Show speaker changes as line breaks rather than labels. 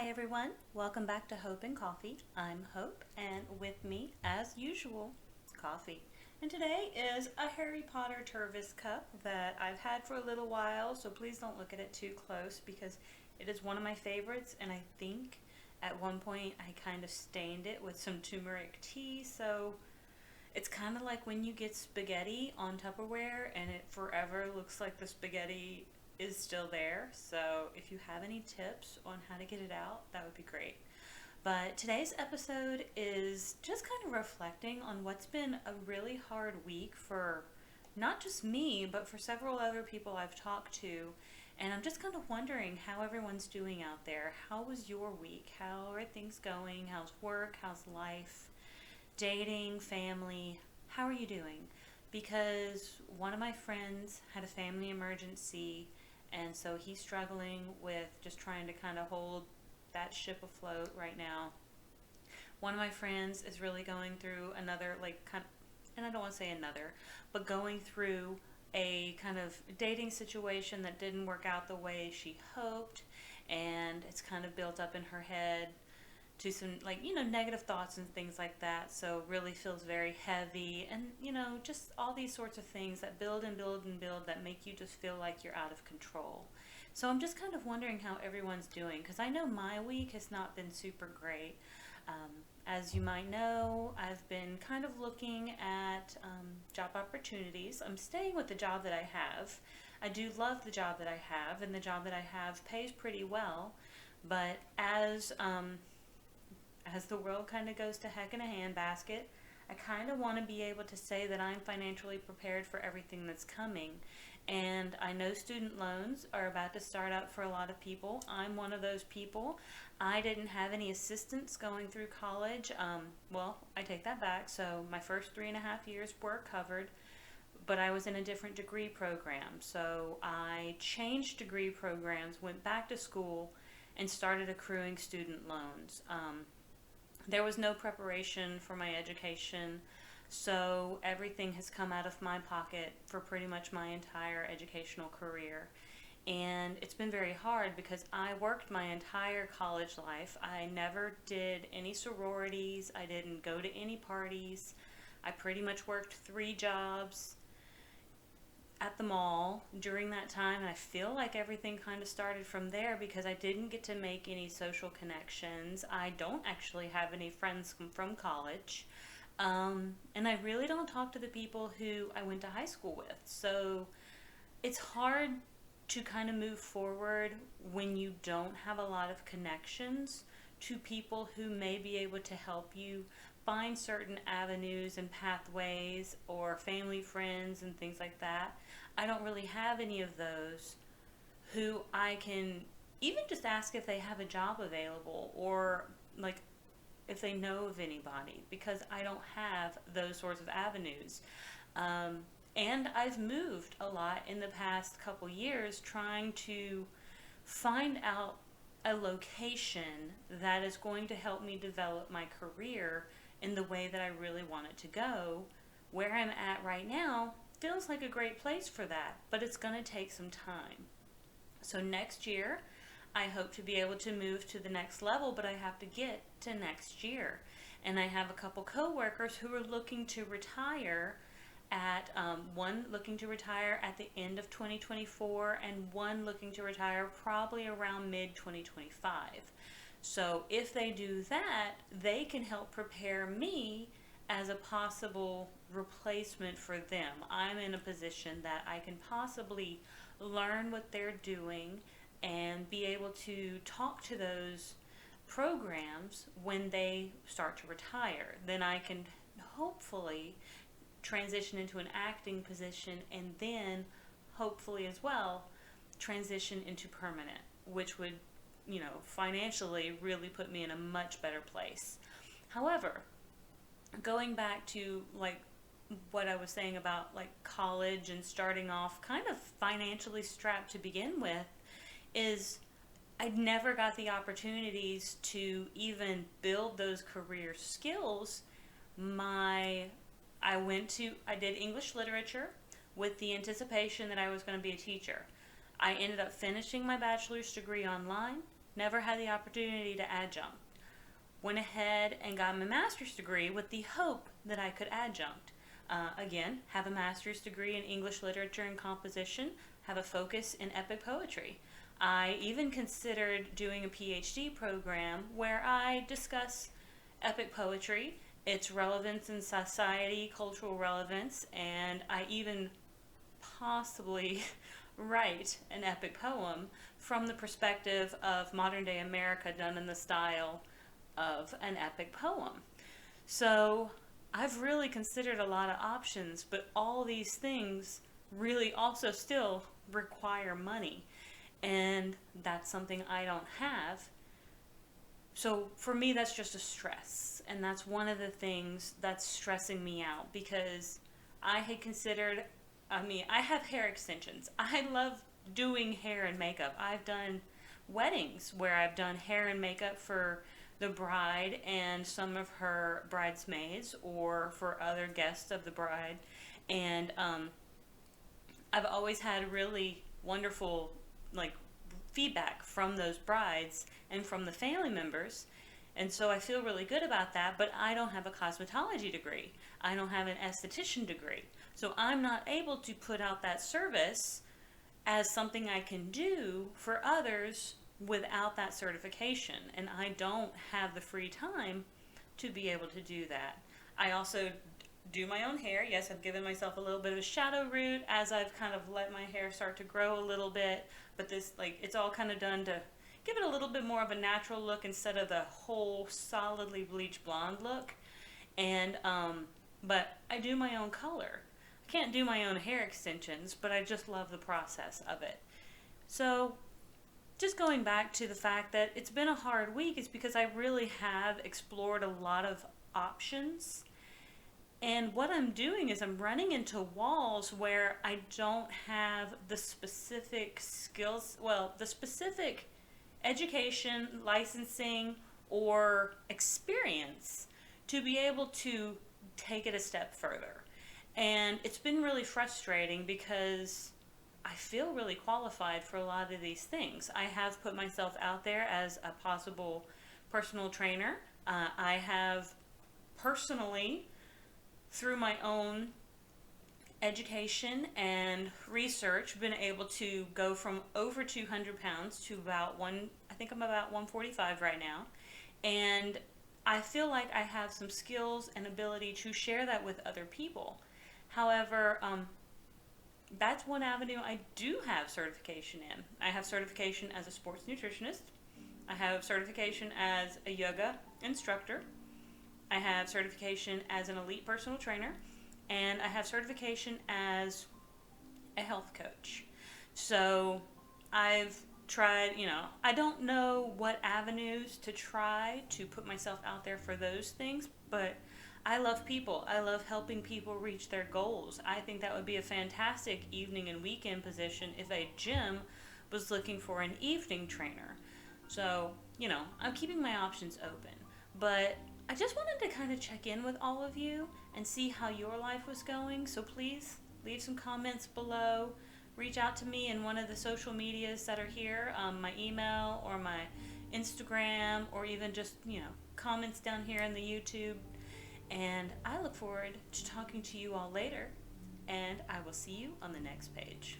Hi everyone, welcome back to Hope and Coffee. I'm Hope, and with me, as usual, coffee. And today is a Harry Potter Tervis cup that I've had for a little while, so please don't look at it too close because it is one of my favorites, and I think at one point I kind of stained it with some turmeric tea, so it's kind of like when you get spaghetti on Tupperware and it forever looks like the spaghetti is still there. So if you have any tips on how to get it out, that would be great. But today's episode is just kind of reflecting on what's been a really hard week for not just me, but for several other people I've talked to. And I'm just kind of wondering how everyone's doing out there. How was your week? How are things going? How's work? How's life? Dating, family, how are you doing? Because one of my friends had a family emergency, and so he's struggling with just trying to kind of hold that ship afloat right now. One of my friends is really going through another, and I don't want to say another, but going through a kind of dating situation that didn't work out the way she hoped, and it's kind of built up in her head to some negative thoughts and things like that, so really feels very heavy, and just all these sorts of things that build and build and build that make you just feel like you're out of control. So I'm just kind of wondering how everyone's doing, because I know my week has not been super great. As you might know, I've been kind of looking at job opportunities. I'm staying with the job that I have. I do love the job that I have, and the job that I have pays pretty well, but as the world kind of goes to heck in a handbasket, I kind of want to be able to say that I'm financially prepared for everything that's coming. And I know student loans are about to start up for a lot of people. I'm one of those people. I didn't have any assistance going through college. Well, I take that back. So my first 3.5 years were covered, but I was in a different degree program. So I changed degree programs, went back to school, and started accruing student loans. There was no preparation for my education, so everything has come out of my pocket for pretty much my entire educational career. And it's been very hard because I worked my entire college life. I never did any sororities, I didn't go to any parties. I pretty much worked 3 jobs at the mall during that time, and I feel like everything kind of started from there because I didn't get to make any social connections. I don't actually have any friends from college, and I really don't talk to the people who I went to high school with. So it's hard to kind of move forward when you don't have a lot of connections to people who may be able to help you find certain avenues and pathways, or family friends and things like that. I don't really have any of those who I can even just ask if they have a job available, or like if they know of anybody, because I don't have those sorts of avenues. Um, and I've moved a lot in the past couple years trying to find out a location that is going to help me develop my career in the way that I really want it to go. Where I'm at right now feels like a great place for that, but it's going to take some time. So next year, I hope to be able to move to the next level, but I have to get to next year. And I have a couple coworkers who are looking to retire at one looking to retire at the end of 2024, and one looking to retire probably around mid 2025. So if they do that, they can help prepare me as a possible replacement for them. I'm in a position that I can possibly learn what they're doing and be able to talk to those programs when they start to retire. Then I can hopefully transition into an acting position, and then hopefully as well transition into permanent, which would, financially really put me in a much better place. However, going back to what I was saying about college and starting off kind of financially strapped to begin with, is I never got the opportunities to even build those career skills. My I did English literature with the anticipation that I was going to be a teacher. I ended up finishing my bachelor's degree online, never had the opportunity to adjunct. Went ahead and got my master's degree with the hope that I could adjunct. Again, have a master's degree in English literature and composition, have a focus in epic poetry. I even considered doing a PhD program where I discuss epic poetry, its relevance in society, cultural relevance, and I even possibly write an epic poem from the perspective of modern day America done in the style of an epic poem. So I've really considered a lot of options, but all these things really also still require money. And that's something I don't have. So for me, that's just a stress. And that's one of the things that's stressing me out because I had considered, I have hair extensions. I love doing hair and makeup. I've done weddings where I've done hair and makeup for the bride and some of her bridesmaids or for other guests of the bride. And I've always had really wonderful feedback from those brides and from the family members. And so I feel really good about that, but I don't have a cosmetology degree. I don't have an esthetician degree. So I'm not able to put out that service as something I can do for others without that certification. And I don't have the free time to be able to do that. I also do my own hair. Yes, I've given myself a little bit of a shadow root as I've kind of let my hair start to grow a little bit, but this, it's all kind of done to give it a little bit more of a natural look instead of the whole solidly bleached blonde look. And but I do my own color. I can't do my own hair extensions, but I just love the process of it. So just going back to the fact that it's been a hard week is because I really have explored a lot of options. And what I'm doing is I'm running into walls where I don't have the specific skills, the specific education, licensing, or experience to be able to take it a step further. And it's been really frustrating because I feel really qualified for a lot of these things. I have put myself out there as a possible personal trainer. I have personally, through my own education and research, been able to go from over 200 pounds to about I think I'm about 145 right now. And I feel like I have some skills and ability to share that with other people. However, that's one avenue I do have certification in. I have certification as a sports nutritionist. I have certification as a yoga instructor. I have certification as an elite personal trainer, and I have certification as a health coach. So I've tried, I don't know what avenues to try to put myself out there for those things, but I love people. I love helping people reach their goals. I think that would be a fantastic evening and weekend position if a gym was looking for an evening trainer. So, I'm keeping my options open, but I just wanted to kind of check in with all of you and see how your life was going. So please leave some comments below. Reach out to me in one of the social medias that are here, my email or my Instagram, or even just, comments down here in the YouTube. And I look forward to talking to you all later, and I will see you on the next page.